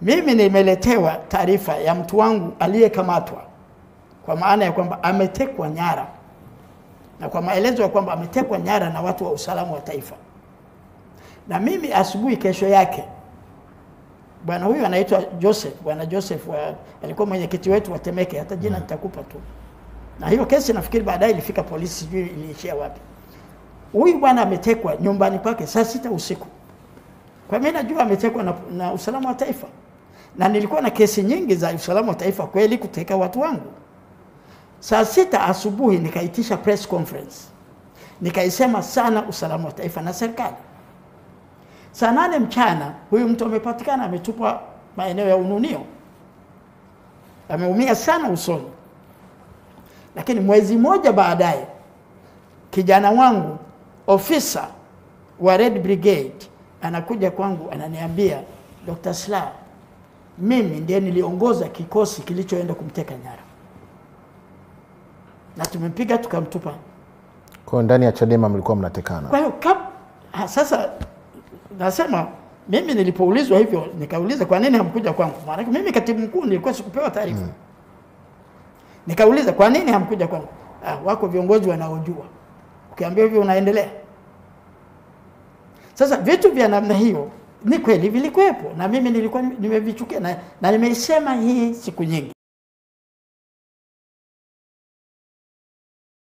Mimi nimeletewa taarifa ya mtu wangu aliyekamatwa, kwa maana ya kwamba ametekwa nyara, na kwa maelezo ya kwamba ametekwa nyara na watu wa usalama wa taifa. Na mimi asubuhi kesho yake, bwana huyu anaitwa Joseph, bwana Joseph alikuwa mwenyekiti wetu wa Temeke, hata jina nitakupa tu. Na hiyo kesi nafikiri baadaye ilifika polisi, sijui iliishia wapi. Huyu bwana ametekwa nyumbani kwake saa 6 usiku. Kwa mimi najua ametekwa na usalama wa taifa. Na nilikuwa na kesi nyingi za usalama wa taifa kweli kuteka watu wangu. Saa 6 asubuhi nikaitisha press conference. Nikaisema sana usalama wa taifa na serikali. Saa 8 mchana huyu mtu amepatikana ametupwa maeneo ya Ununio. Ameumia sana usoni. Lakini mwezi mmoja baadaye kijana wangu ofisa wa Red Brigade anakuja kwangu ananiambia, Dr. Slaa, mimi ndiye niliongoza kikosi kilichoenda kumteka nyara. Na tumempiga tukamtupa. Kwa ndani ya Chadema mlikuwa mnatekana. Kwa hiyo sasa nasema mimi nilipoulizwa hivyo nikauliza kwa nini hamkuja kwangu? Maana mimi katibu mkuu nilikuwa sikupewa taarifa. Nikauliza kwa nini hamkuja kwangu? Wako viongozi wanaojua. Ukiambia hivyo unaendelea. Sasa vitu vya namna hiyo ni kweli vilikuwepo na mimi nilikuwa nimevichukia na nimeisema hii siku nyingi.